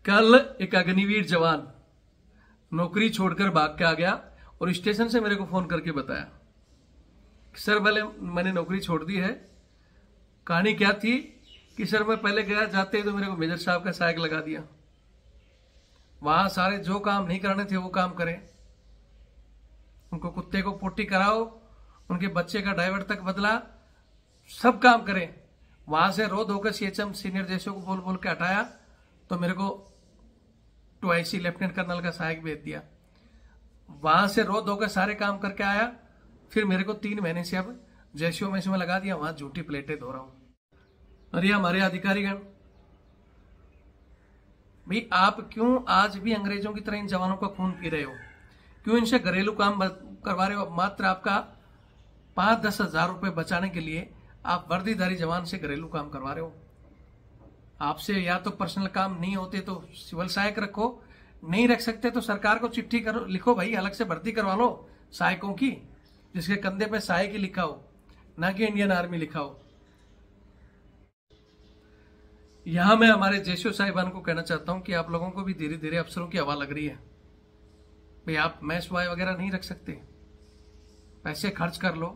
कल एक अग्निवीर जवान नौकरी छोड़कर भाग के आ गया और स्टेशन से मेरे को फोन करके बताया, सर पहले मैंने नौकरी छोड़ दी है। कहानी क्या थी कि सर मैं पहले गया, जाते ही तो मेरे को मेजर साहब का सहायक लगा दिया। वहां सारे जो काम नहीं करने थे वो काम करें, उनको कुत्ते को पोटी कराओ, उनके बच्चे का ड्राइवर तक बदला, सब काम करें। वहां से रो धोकर सीएचएम सीनियर जैसों को बोल बोल के हटाया तो मेरे को 2IC लेफ्टिनेंट कर्नल का सहायक भेज दिया। वहां से रो धोकर सारे काम करके आया, फिर मेरे को 3 महीने से अब जैसियों में लगा दिया, वहां झूठी प्लेटें धो रहा हूं। अरे हमारे अधिकारीगण, भाई आप क्यों आज भी अंग्रेजों की तरह इन जवानों का खून पी रहे हो? क्यों इनसे घरेलू काम करवा रहे हो? मात्र आपका 5-10 हजार रुपए बचाने के लिए आप वर्दीधारी जवान से घरेलू काम करवा रहे हो। आपसे या तो पर्सनल काम नहीं होते तो सिविल सहायक रखो, नहीं रख सकते तो सरकार को चिट्ठी करो, लिखो भाई अलग से भर्ती करवा लो सहायकों की, जिसके कंधे पे सहायक ही लिखा हो, ना कि इंडियन आर्मी लिखा हो। यहां मैं हमारे जेसीओ साहिबान को कहना चाहता हूं कि आप लोगों को भी धीरे धीरे अफसरों की हवा लग रही है। भाई आप मैस बॉय वगैरह नहीं रख सकते, पैसे खर्च कर लो,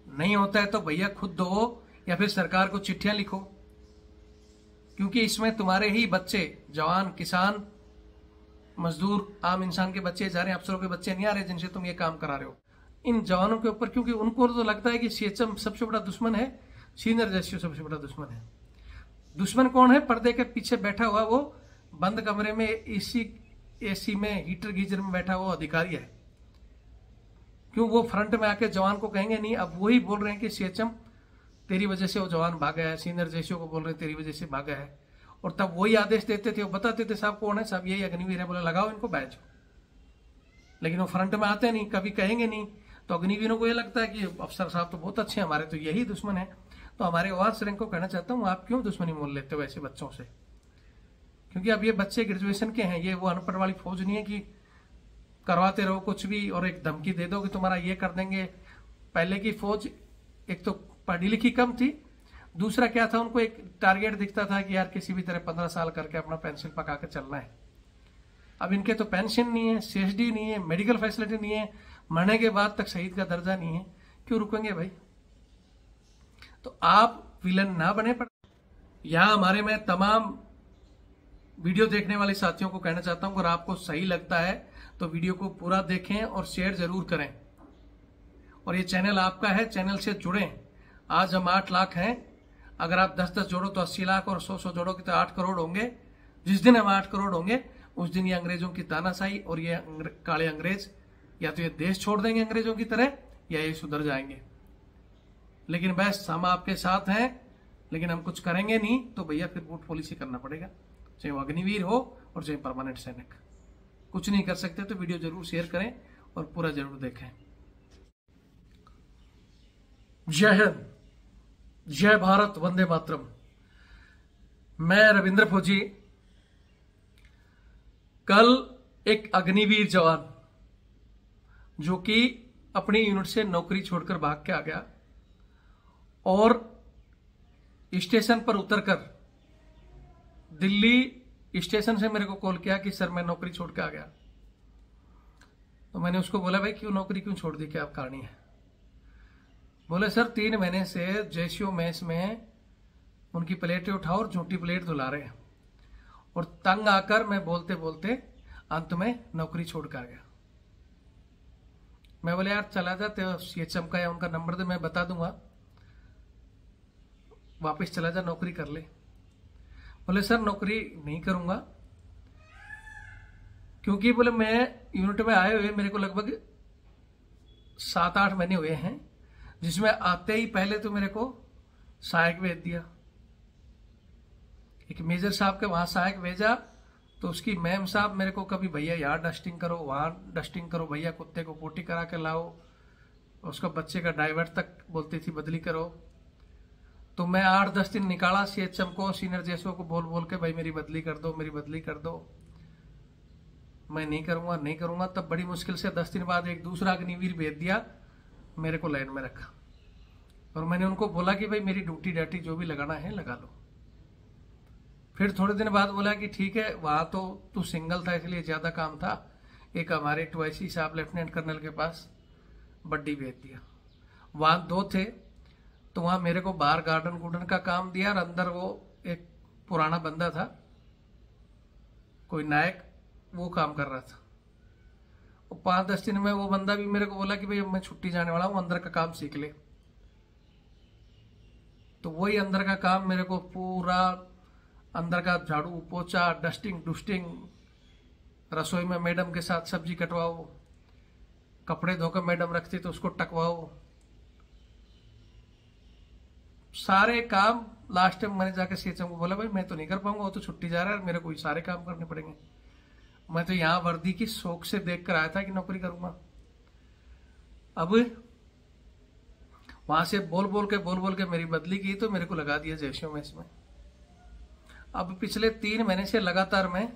नहीं होता है तो भैया खुद दो या फिर सरकार को चिट्ठियां लिखो, क्योंकि इसमें तुम्हारे ही बच्चे, जवान, किसान, मजदूर, आम इंसान के बच्चे जा रहे हैं, अफसरों के बच्चे नहीं आ रहे जिनसे तुम ये काम करा रहे हो इन जवानों के ऊपर। क्योंकि उनको तो लगता है कि सीएचएम सबसे बड़ा दुश्मन है, सीनियर जैसियो सबसे बड़ा दुश्मन है। दुश्मन कौन है? पर्दे के पीछे बैठा हुआ वो बंद कमरे में एसी में हीटर गीजर में बैठा हुआ अधिकारी है। क्यों वो फ्रंट में आके जवान को कहेंगे नहीं? अब वही बोल रहे हैं कि सीएचएम तेरी वजह से वो जवान भागा है, सीनियर जैसियों को बोल रहे हैं तेरी वजह से भागा है, और तब वही आदेश देते थे, वो बताते थे साहब कौन है, साहब यही अग्निवीर है, बोले लगाओ इनको बैच। लेकिन वो फ्रंट में आते नहीं, कभी कहेंगे नहीं, तो अग्निवीरों को ये लगता है कि अफसर साहब तो बहुत अच्छे हैं, हमारे तो यही दुश्मन है। तो हमारे वार्स रैंक को कहना चाहता हूँ, आप क्यों दुश्मनी मोल लेते हो ऐसे बच्चों से? क्योंकि अब ये बच्चे ग्रेजुएशन के हैं, ये वो अनपढ़ वाली फौज नहीं है कि करवाते रहो कुछ भी और एक धमकी दे दो कि तुम्हारा ये कर देंगे। पहले की फौज एक तो पढ़ी लिखी कम थी, दूसरा क्या था, उनको एक टारगेट दिखता था कि यार किसी भी तरह 15 साल करके अपना पेंशन पका के चलना है। अब इनके तो पेंशन नहीं है, CSD नहीं है, मेडिकल फैसिलिटी नहीं है, मरने के बाद तक शहीद का दर्जा नहीं है, क्यों रुकेंगे भाई? तो आप विलन ना बने। पर यहां हमारे में तमाम वीडियो देखने वाले साथियों को कहना चाहता हूं, अगर आपको सही लगता है तो वीडियो को पूरा देखें और शेयर जरूर करें। और ये चैनल आपका है, चैनल से जुड़ें। आज हम 8 लाख हैं, अगर आप 10-10 जोड़ो तो 80 लाख और 100-100 जोड़ोगे तो 8 करोड़ होंगे। जिस दिन हम 8 करोड़ होंगे उस दिन ये अंग्रेजों की तानाशाही और ये काले अंग्रेज या तो ये देश छोड़ देंगे अंग्रेजों की तरह या ये सुधर जाएंगे। लेकिन बस हम आपके साथ हैं, लेकिन हम कुछ करेंगे नहीं तो भैया फिर वोट पॉलिसी करना पड़ेगा, चाहे वो अग्निवीर हो और चाहे परमानेंट सैनिक। कुछ नहीं कर सकते तो वीडियो जरूर शेयर करें और पूरा जरूर देखें। जय हिंद, जय भारत, वंदे मातरम। मैं रविंद्र फौजी। कल एक अग्निवीर जवान जो कि अपनी यूनिट से नौकरी छोड़कर भाग के आ गया और स्टेशन पर उतरकर दिल्ली स्टेशन से मेरे को कॉल किया कि सर मैं नौकरी छोड़ के आ गया। तो मैंने उसको बोला भाई क्यों नौकरी क्यों छोड़ दी, क्या कहानी है? बोले सर 3 महीने से जेसीओ मेस में उनकी प्लेटें उठाओ और झूठी प्लेट धुला रहे हैं, और तंग आकर मैं बोलते बोलते अंत में नौकरी छोड़ कर आ गया। मैं बोले यार चला जा, तो सीएचएम का या उनका नंबर दे, मैं बता दूंगा, वापस चला जा, नौकरी कर ले। बोले सर नौकरी नहीं करूंगा, क्योंकि बोले मैं यूनिट में आए हुए मेरे को लगभग 7-8 महीने हुए हैं, जिसमें आते ही पहले तो मेरे को सहायक भेज दिया, एक मेजर साहब के वहां सहायक भेजा, तो उसकी मैम साहब मेरे को कभी भैया यहाँ डस्टिंग करो, वहां डस्टिंग करो, भैया कुत्ते को पोटी करा के लाओ, उसका बच्चे का ड्राइवर तक बोलती थी बदली करो। तो मैं 8-10 दिन निकाला सीएचएम को, सीनियर जैसों को बोल बोल के भाई मेरी बदली कर दो, मेरी बदली कर दो, मैं नहीं करूंगा नहीं करूंगा। तब बड़ी मुश्किल से 10 दिन बाद एक दूसरा अग्निवीर भेज दिया, मेरे को लाइन में रखा, और मैंने उनको बोला कि भाई मेरी ड्यूटी डाटी जो भी लगाना है लगा लो। फिर थोड़े दिन बाद बोला कि ठीक है, वहां तो तू सिंगल था इसलिए ज्यादा काम था, एक हमारे टवाइसी साहब लेफ्टिनेंट कर्नल के पास बड्डी भेज दिया। वहां 2 थे, तो वहां मेरे को बाहर गार्डन गुडन का काम दिया, और अंदर वो एक पुराना बंदा था, कोई नायक, वो काम कर रहा था। 5-10 दिन में वो बंदा भी मेरे को बोला कि भाई अब मैं छुट्टी जाने वाला हूं, अंदर का काम सीख ले। तो वही अंदर का काम मेरे को पूरा अंदर का झाड़ू पोछा, डस्टिंग डुस्टिंग, रसोई में मैडम के साथ सब्जी कटवाओ, कपड़े धोकर मैडम रखती तो उसको टकवाओ, सारे काम। लास्ट टाइम मैंने जाकर सीएचएम को बोला भाई मैं तो नहीं कर पाऊंगा, वो तो छुट्टी जा रहा है, मेरे को ही सारे काम करने पड़ेंगे। मैं तो यहाँ वर्दी की शौक से देख कर आया था कि नौकरी करूंगा। अब वहां से बोल बोल के मेरी बदली की, तो मेरे को लगा दिया जैशियो में इसमें। अब पिछले 3 महीने से लगातार मैं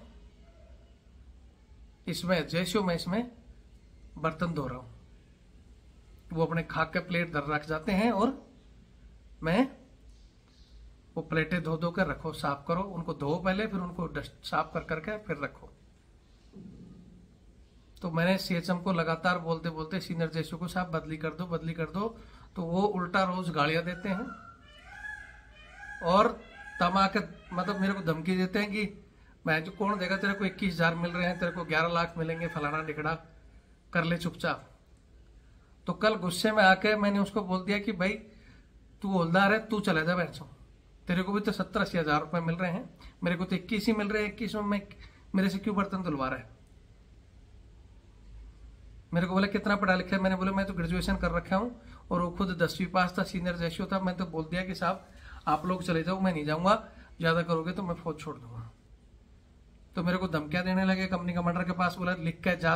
इसमें जैशियो में इसमें बर्तन धो रहा हूं। वो अपने खाक के प्लेट धर रख जाते हैं, और मैं वो प्लेटें धो धो कर रखो, साफ करो, उनको धो पहले, फिर उनको डस्ट साफ कर करके फिर रखो। तो मैंने सीएचएम को लगातार बोलते बोलते सीनियर जैशियो को, साहब बदली कर दो बदली कर दो, तो वो उल्टा रोज गालियां देते हैं और तमाके मतलब मेरे को धमकी देते हैं कि मैं जो कौन देगा तेरे को 21,000 मिल रहे हैं, तेरे को 11 लाख मिलेंगे, फलाना ढिकड़ा, कर ले चुपचाप। तो कल गुस्से में आके मैंने उसको बोल दिया कि भाई तू हौलदार है, तू चले जा बैठो, तेरे को भी तो 70-80 हजार रुपए मिल रहे हैं, मेरे को तो 21 ही मिल रहे हैं, 21 में मैं मेरे से क्यों बर्तन धुलवा रहा है। मेरे को बोले कितना पढ़ा लिखा है, मैंने बोला मैं तो ग्रेजुएशन कर रखा हूं, और वो खुद 10वीं पास था, सीनियर जैशियो था। मैं तो बोल दिया कि साहब आप लोग चले जाओ, मैं नहीं जाऊंगा, ज्यादा करोगे तो मैं फौज छोड़ दूंगा। तो मेरे को धमकियां देने लगे कंपनी कमांडर के पास, बोला लिख के जा,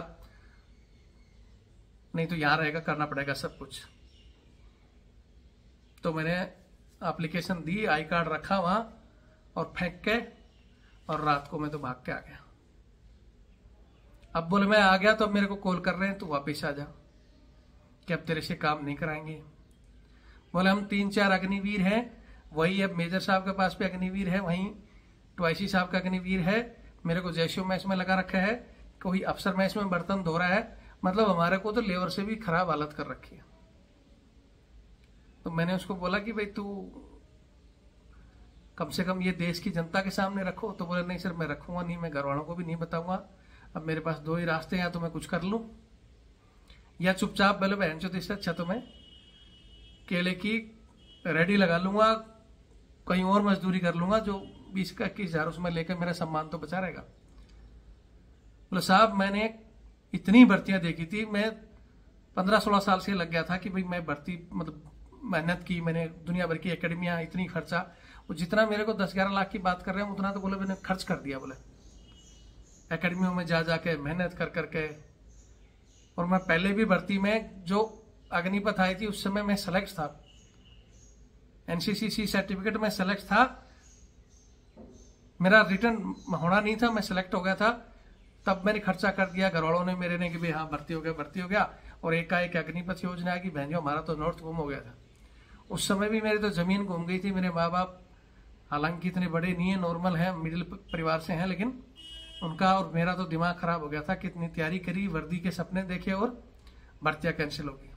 नहीं तो यहां रहेगा, करना पड़ेगा सब कुछ। तो मैंने एप्लीकेशन दी, आई कार्ड रखा वहां और फेंक के, और रात को मैं तो भाग के आ गया। अब बोले मैं आ गया तो अब मेरे को कॉल कर रहे हैं, तो वापिस आ जा कि अब तेरे से काम नहीं कराएंगे। बोले हम 3-4 अग्निवीर हैं, वही अब मेजर साहब के पास भी अग्निवीर है, वहीं टवाइसी साहब का अग्निवीर है, मेरे को जैशियो मैच में लगा रखा है, कोई अफसर मैच में बर्तन धो रहा है, मतलब हमारे को तो लेबर से भी खराब हालत कर रखी है। तो मैंने उसको बोला कि भाई तू कम से कम ये देश की जनता के सामने रखो। तो बोले नहीं सर मैं रखूंगा नहीं, मैं घर वालों को भी नहीं बताऊंगा, अब मेरे पास 2 ही रास्ते हैं, या तो मैं कुछ कर लूं या चुपचाप बोले बहन चो, इससे अच्छा तो मैं केले की रेडी लगा लूंगा, कहीं और मजदूरी कर लूंगा, जो 20 का 21,000 उसमें लेकर मेरा सम्मान तो बचा रहेगा। बोले साहब मैंने इतनी भर्तियां देखी थी, मैं 15-16 साल से लग गया था कि भाई मैं भर्ती मतलब मेहनत की, मैंने दुनिया भर की एकेडमियां, इतनी खर्चा, वो जितना मेरे को 10-11 लाख की बात कर रहे हैं उतना तो बोले मैंने खर्च कर दिया, बोले एकेडमियों में जा जाके मेहनत कर करके। और मैं पहले भी भर्ती में जो अग्निपथ आई थी उस समय मैं सेलेक्ट था, एनसीसीसी सर्टिफिकेट में सेलेक्ट था, मेरा रिटर्न होना नहीं था, मैं सेलेक्ट हो गया था, तब मैंने खर्चा कर दिया। घर वालों ने मेरे ने कि भाई हाँ भर्ती हो गया, और एकाएक अग्निपथ योजना की बहन, हमारा तो नॉर्थ गुम हो गया था। उस समय भी मेरी तो जमीन घूम गई थी। मेरे माँ बाप हालांकि इतने बड़े नहीं है, नॉर्मल है, मिडिल परिवार से हैं, लेकिन उनका और मेरा तो दिमाग खराब हो गया था। कितनी तैयारी करी, वर्दी के सपने देखे, और भर्तियां कैंसिल हो गई।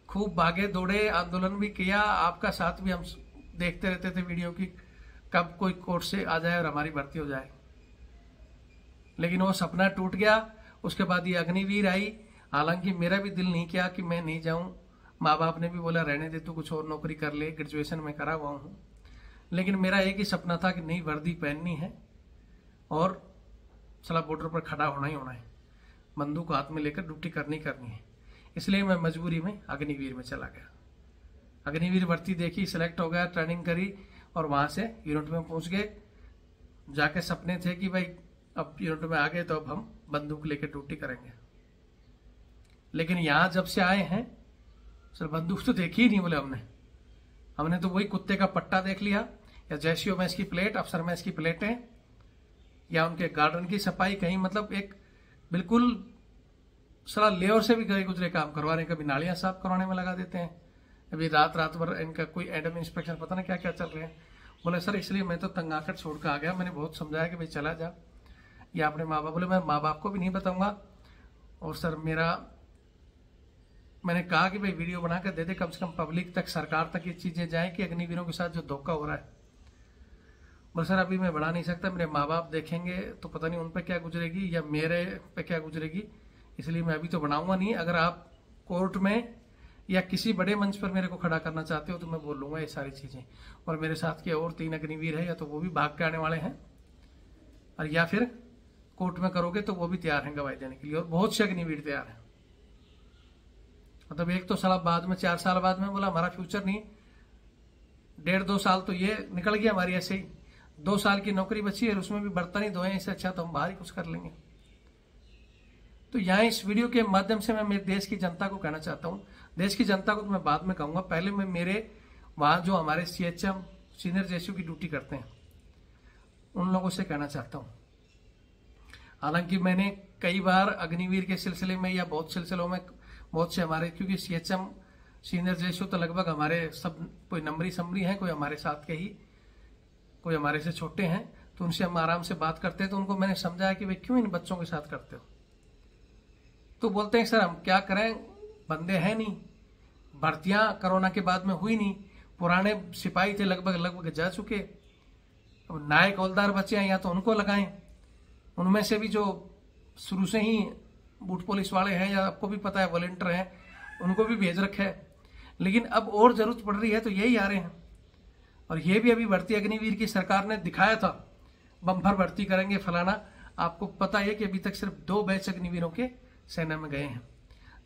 खूब भागे दौड़े, आंदोलन भी किया, आपका साथ भी हम देखते रहते थे वीडियो की, कब कोई कोर्ट से आ जाए और हमारी भर्ती हो जाए, लेकिन वो सपना टूट गया। उसके बाद ये अग्निवीर आई, हालांकि मेरा भी दिल नहीं किया कि मैं नहीं जाऊं, माँ बाप ने भी बोला रहने दे, तू कुछ और नौकरी कर ले, ग्रेजुएशन में करा हुआ हूं, लेकिन मेरा एक ही सपना था कि नई वर्दी पहननी है और चला बॉर्डर पर खड़ा होना ही होना है, बंदूक हाथ में लेकर ड्यूटी करनी है। इसलिए मैं मजबूरी में अग्निवीर में चला गया। अग्निवीर भर्ती देखी, सिलेक्ट हो गया, ट्रेनिंग करी, और वहां से यूनिट में पहुंच गए। जाके सपने थे कि भाई अब यूनिट में आ गए तो अब हम बंदूक लेकर ड्यूटी करेंगे, लेकिन यहां जब से आए हैं सर बंदूक तो देखी ही नहीं। बोले हमने तो वही कुत्ते का पट्टा देख लिया, या जैशियो मैच की प्लेट, अफसर मैच की प्लेटें, या उनके गार्डन की सफाई, कहीं मतलब एक बिल्कुल सारा लेबर से भी गए गुजरे काम करवाने, कभी नालियां साफ करवाने में लगा देते हैं, अभी रात भर इनका कोई एडम इंस्पेक्शन, पता नहीं क्या क्या चल रहे हैं। बोले सर इसलिए मैं तो तंग आकर छोड़ कर आ गया, मैंने बहुत समझाया कि भाई चला जा, या अपने माँ बाप। बोले मैं माँ बाप को भी नहीं बताऊंगा, और सर मैंने कहा कि भाई वीडियो बना कर दे दे, कम से कम पब्लिक तक, सरकार तक ये चीजें जाए कि अग्निवीरों के साथ जो धोखा हो रहा है। बोले सर अभी मैं बढ़ा नहीं सकता, मेरे माँ बाप देखेंगे तो पता नहीं उन पर क्या गुजरेगी या मेरे पे क्या गुजरेगी, इसलिए मैं अभी तो बनाऊंगा नहीं। अगर आप कोर्ट में या किसी बड़े मंच पर मेरे को खड़ा करना चाहते हो तो मैं बोलूंगा ये सारी चीजें। और मेरे साथ के और 3 अग्निवीर है, या तो वो भी भाग के आने वाले हैं, और या फिर कोर्ट में करोगे तो वो भी तैयार हैं गवाही देने के लिए, और बहुत से अग्निवीर तैयार हैं। मतलब एक तो साल बाद में, 4 साल बाद में बोला हमारा फ्यूचर नहीं, 1.5-2 साल तो ये निकल गया हमारी ऐसे ही, 2 साल की नौकरी बची है, उसमें भी बर्तन ही धोए, इससे अच्छा तो हम बाहर ही कुछ कर लेंगे। तो यहाँ इस वीडियो के माध्यम से मैं मेरे देश की जनता को कहना चाहता हूँ, देश की जनता को तो मैं बाद में कहूंगा, पहले मैं मेरे वहां जो हमारे CHM सीनियर जेसीयू की ड्यूटी करते हैं उन लोगों से कहना चाहता हूँ। हालांकि मैंने कई बार अग्निवीर के सिलसिले में या बहुत सिलसिलों में बहुत से हमारे, क्योंकि CHM सीनियर जेसीयू तो लगभग हमारे सब कोई नंबरी समरी हैं, कोई हमारे साथ के ही, कोई हमारे से छोटे हैं, तो उनसे हम आराम से बात करते हैं। तो उनको मैंने समझाया कि भाई क्यों इन बच्चों के साथ करते हो, तो बोलते हैं सर हम क्या करें, बंदे हैं नहीं, भर्तियां कोरोना के बाद में हुई नहीं, पुराने सिपाही थे लगभग जा चुके, अब नायक हौलदार बचे हैं, या तो उनको लगाएं, उनमें से भी जो शुरू से ही बूट पुलिस वाले हैं, या आपको भी पता है वॉलंटियर हैं, उनको भी भेज रखा है। लेकिन अब और जरूरत पड़ रही है तो यही आ रहे हैं। और ये भी अभी भर्ती अग्निवीर की सरकार ने दिखाया था, बम्पर भर्ती करेंगे फलाना। आपको पता है कि अभी तक सिर्फ 2 बैच अग्निवीरों के सेना में गए हैं,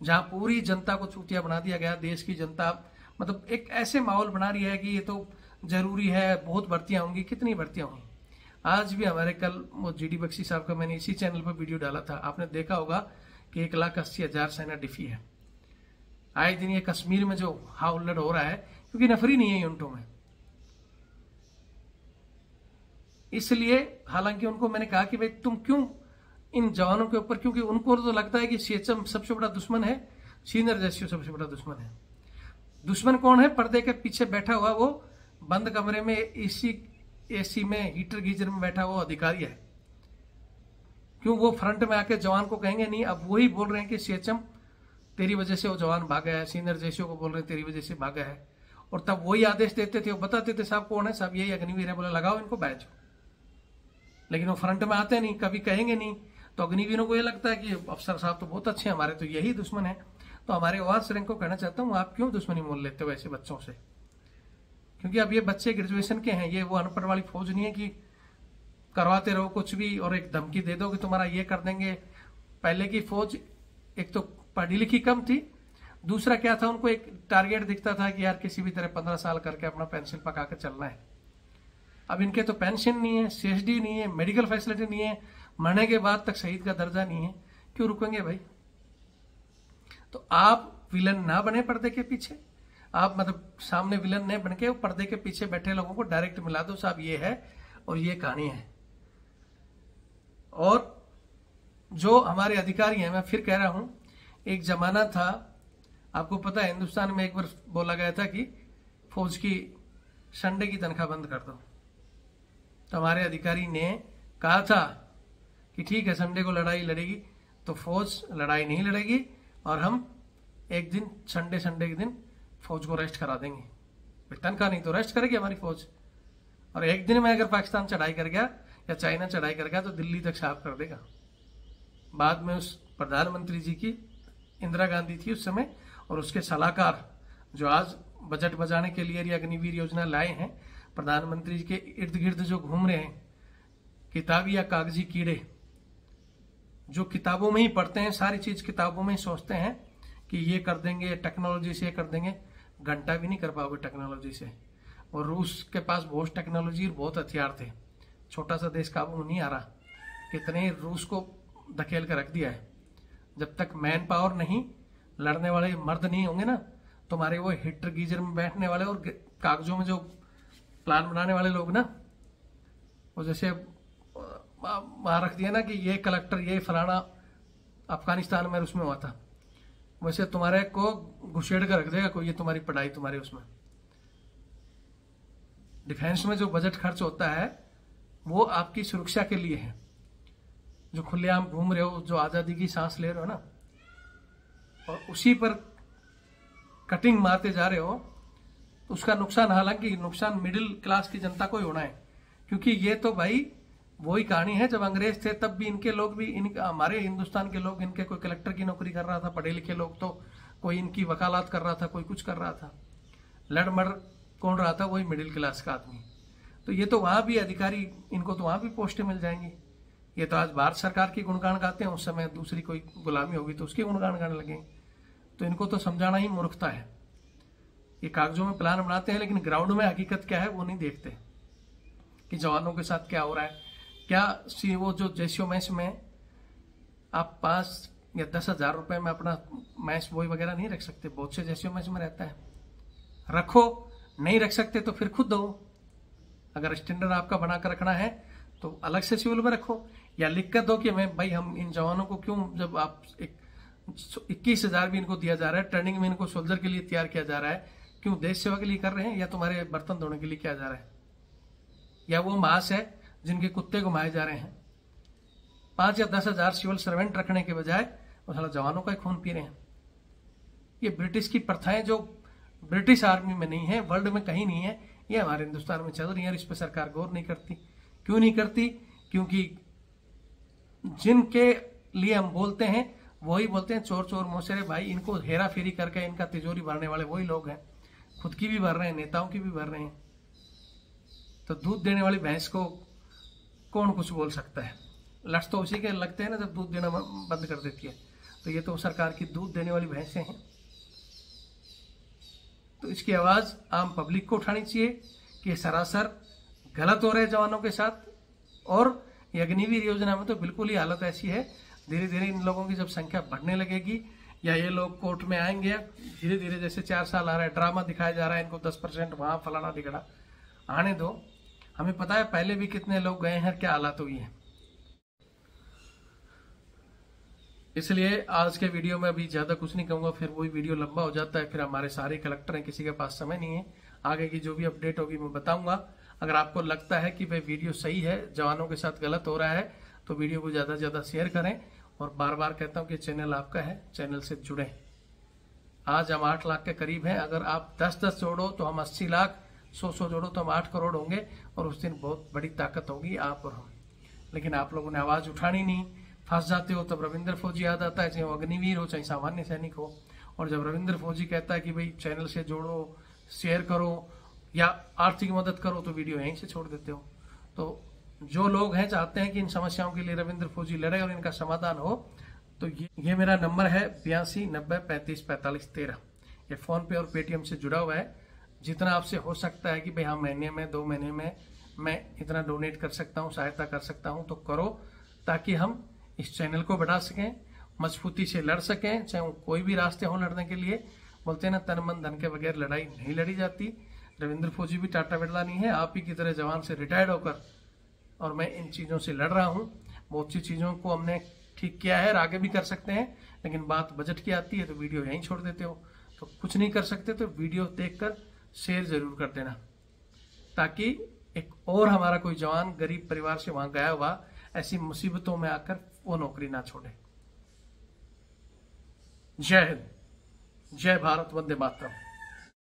जहां पूरी जनता को चूतिया बना दिया गया। देश की जनता मतलब एक ऐसे माहौल बना रही है कि ये तो जरूरी है, बहुत भर्तियां होंगी, कितनी भर्तियां होंगी। आज भी हमारे कल वो GD बख्शी साहब का मैंने इसी चैनल पर वीडियो डाला था, आपने देखा होगा कि 1,80,000 सेना डिफी है। आए दिन ये कश्मीर में जो हाउल्लड़ हो रहा है, क्योंकि नफरी नहीं है यूनिटों में, इसलिए। हालांकि उनको मैंने कहा कि भाई तुम क्यों इन जवानों के ऊपर, क्योंकि उनको तो लगता है कि CHM सबसे बड़ा दुश्मन है, सीनियर जेसीयू सबसे बड़ा दुश्मन है। दुश्मन कौन है? पर्दे के पीछे बैठा हुआ वो बंद कमरे में AC में हीटर गीजर में बैठा हुआ अधिकारी है। क्यों वो फ्रंट में आके जवान को कहेंगे नहीं? अब वही बोल रहे हैं कि CHM तेरी वजह से वो जवान भागा है, सीनियर जेसीयू को बोल रहे हैं तेरी वजह से भागा है, और तब वही आदेश देते थे, वो बताते थे साहब कौन है, साहब यही अग्निवीर है, बोले लगाओ इनको बैच। लेकिन वो फ्रंट में आते नहीं, कभी कहेंगे नहीं, तो अग्निवीरों को ये लगता है कि अफसर साहब तो बहुत अच्छे हैं हमारे, तो यही दुश्मन है। तो हमारे आवाज रैंक को कहना चाहता हूँ, आप क्यों दुश्मनी मोल लेते हो ऐसे बच्चों से? क्योंकि अब ये बच्चे ग्रेजुएशन के हैं, ये वो अनपढ़ वाली फौज नहीं है कि करवाते रहो कुछ भी और एक धमकी दे दो कि तुम्हारा ये कर देंगे। पहले की फौज एक तो पढ़ी लिखी कम थी, दूसरा क्या था, उनको एक टारगेट दिखता था कि यार किसी भी तरह 15 साल करके अपना पेंशन पका के चलना है। अब इनके तो पेंशन नहीं है, CSD नहीं है, मेडिकल फैसिलिटी नहीं है, मरने के बाद तक शहीद का दर्जा नहीं है, क्यों रुकेंगे भाई? तो आप विलन ना बने पर्दे के पीछे, आप मतलब सामने विलन नहीं बन के पर्दे के पीछे बैठे लोगों को डायरेक्ट मिला दो, साहब ये है और ये कहानी है। और जो हमारे अधिकारी हैं, मैं फिर कह रहा हूं, एक जमाना था, आपको पता है हिंदुस्तान में एक बार बोला गया था कि फौज की संडे की तनख्वाह बंद कर दो। तो हमारे अधिकारी ने कहा था कि ठीक है संडे को लड़ाई लड़ेगी, तो फौज लड़ाई नहीं लड़ेगी और हम एक दिन संडे के दिन फौज को रेस्ट करा देंगे। तनख्वाह नहीं तो रेस्ट करेगी हमारी फौज। और एक दिन में अगर पाकिस्तान चढ़ाई कर गया या चाइना चढ़ाई कर गया तो दिल्ली तक साफ कर देगा। बाद में उस प्रधानमंत्री जी की, इंदिरा गांधी थी उस समय, और उसके सलाहकार जो आज बजट बचाने के लिए अग्निवीर योजना लाए हैं, प्रधानमंत्री जी के इर्द गिर्द जो घूम रहे हैं किताबी या कागजी कीड़े, जो किताबों में ही पढ़ते हैं, सारी चीज किताबों में ही सोचते हैं कि ये कर देंगे, टेक्नोलॉजी से कर देंगे, घंटा भी नहीं कर पाओगे टेक्नोलॉजी से। और रूस के पास बहुत टेक्नोलॉजी और बहुत हथियार थे, छोटा सा देश काबू नहीं आ रहा, कितने रूस को धकेल कर रख दिया है। जब तक मैन पावर नहीं, लड़ने वाले मर्द नहीं होंगे ना, तुम्हारे वो हीटर गीजर में बैठने वाले और कागजों में जो प्लान बनाने वाले लोग ना, वो जैसे वहां रख दिया ना कि ये कलेक्टर ये फलाना अफगानिस्तान में उसमें हुआ था, वैसे तुम्हारे को घुसेड़ कर रख देगा कोई, ये तुम्हारी पढ़ाई तुम्हारी उसमें। डिफेंस में जो बजट खर्च होता है वो आपकी सुरक्षा के लिए है। जो खुलेआम घूम रहे हो, जो आजादी की सांस ले रहे हो ना, और उसी पर कटिंग मारते जा रहे हो, तो उसका नुकसान, हालांकि नुकसान मिडिल क्लास की जनता को ही होना है। क्योंकि ये तो भाई वही कहानी है, जब अंग्रेज थे तब भी इनके लोग भी, हमारे हिंदुस्तान के लोग, इनके कोई कलेक्टर की नौकरी कर रहा था, पढ़े लिखे लोग, तो कोई इनकी वकालत कर रहा था, कोई कुछ कर रहा था। लड़ मर कौन रहा था? वही मिडिल क्लास का आदमी। तो ये तो वहां भी अधिकारी, इनको तो वहां भी पोस्टें मिल जाएंगी। ये तो आज भारत सरकार की गुणगान गाते हैं, उस समय दूसरी कोई गुलामी होगी तो उसकी गुणगान गाने लगे। तो इनको तो समझाना ही मूर्खता है। ये कागजों में प्लान बनाते हैं, लेकिन ग्राउंड में हकीकत क्या है वो नहीं देखते कि जवानों के साथ क्या हो रहा है। क्या वो जो जेसीओ मैच में आप 5 या 10 हजार रुपए में अपना मैच बॉय वगैरह नहीं रख सकते? बहुत से जेसीओ मैच में रहता है। रखो, नहीं रख सकते तो फिर खुद दो। अगर स्टैंडर्ड आपका बनाकर रखना है तो अलग से सिविल में रखो, या लिख कर दो कि भाई हम इन जवानों को क्यों, जब आप 21,000 भी इनको दिया जा रहा है, ट्रेनिंग में इनको सोल्जर के लिए तैयार किया जा रहा है, क्यों देश सेवा के लिए कर रहे हैं या तुम्हारे बर्तन धोने के लिए किया जा रहा है? या वो मांस है जिनके कुत्ते को मारे जा रहे हैं? 5 या 10 हजार सिविल सर्वेंट रखने के बजाय वो साला जवानों का खून पी रहे हैं। ये ब्रिटिश की प्रथाएं जो ब्रिटिश आर्मी में नहीं है, वर्ल्ड में कहीं नहीं है, ये हमारे हिंदुस्तान में चल रही है। इस पर सरकार गौर नहीं करती। क्यों नहीं करती? क्योंकि जिनके लिए हम बोलते हैं वही बोलते हैं चोर चोर मौसेरे। भाई इनको हेरा फेरी करके इनका तिजोरी भरने वाले वही लोग हैं। खुद की भी भर रहे हैं, नेताओं की भी भर रहे हैं। तो दूध देने वाली भैंस को कौन कुछ बोल सकता है? लट्स तो उसी के लगते हैं ना जब दूध देना बंद कर देती है। तो ये तो सरकार की दूध देने वाली भैंसें हैं। तो इसकी आवाज आम पब्लिक को उठानी चाहिए कि ये सरासर गलत हो रहे हैं जवानों के साथ। और ये अग्निवीर योजना में तो बिल्कुल ही हालत ऐसी है, धीरे धीरे इन लोगों की जब संख्या बढ़ने लगेगी या ये लोग कोर्ट में आएंगे, धीरे धीरे जैसे 4 साल आ रहा है, ड्रामा दिखाया जा रहा है इनको, 10% वहां फलाना दिखड़ा, आने दो। हमें पता है पहले भी कितने लोग गए हैं, क्या हालत हुई है। इसलिए आज के वीडियो में अभी ज्यादा कुछ नहीं कहूंगा, फिर वही वीडियो लंबा हो जाता है, फिर हमारे सारे कलेक्टर हैं, किसी के पास समय नहीं है। आगे की जो भी अपडेट होगी मैं बताऊंगा। अगर आपको लगता है कि भाई वीडियो सही है, जवानों के साथ गलत हो रहा है, तो वीडियो को ज्यादा से ज्यादा शेयर करें। और बार बार कहता हूं कि चैनल आपका है, चैनल से जुड़े। आज हम 8 लाख के करीब हैं। अगर आप 10-10 जोड़ो तो हम 80 लाख, 100-100 जोड़ो तो हम 8 करोड़ होंगे, और उस दिन बहुत बड़ी ताकत होगी आप और हम। लेकिन आप लोगों ने आवाज उठानी नहीं, फंस जाते हो। तब रविंद्र फौजी याद आता है, चाहे वो अग्निवीर हो चाहे सामान्य सैनिक हो। और जब रविंद्र फौजी कहता है कि भाई चैनल से जोड़ो, शेयर करो या आर्थिक मदद करो, तो वीडियो यहीं से छोड़ देते हो। तो जो लोग हैं चाहते हैं कि इन समस्याओं के लिए रविंद्र फौजी लड़े और इनका समाधान हो, तो ये मेरा नंबर है 82 90 35 45 13। ये फोन पे और पेटीएम से जुड़ा हुआ है। जितना आपसे हो सकता है कि भाई हाँ महीने में 2 महीने में मैं इतना डोनेट कर सकता हूँ, सहायता कर सकता हूँ, तो करो, ताकि हम इस चैनल को बढ़ा सकें, मजबूती से लड़ सकें। चाहे वो कोई भी रास्ते हों लड़ने के लिए। बोलते हैं ना, तन मन धन के बगैर लड़ाई नहीं लड़ी जाती। रविंद्र फौजी भी टाटा बिरला नहीं है, आप ही की तरह जवान से रिटायर्ड होकर और मैं इन चीजों से लड़ रहा हूँ। बहुत सी चीजों को हमने ठीक किया है और आगे भी कर सकते हैं, लेकिन बात बजट की आती है तो वीडियो यहीं छोड़ देते हो। तो कुछ नहीं कर सकते तो वीडियो देखकर शेयर जरूर कर देना, ताकि एक और हमारा कोई जवान गरीब परिवार से वहां गया हुआ ऐसी मुसीबतों में आकर वो नौकरी ना छोड़े। जय हिंद, जय भारत, वंदे मातरम।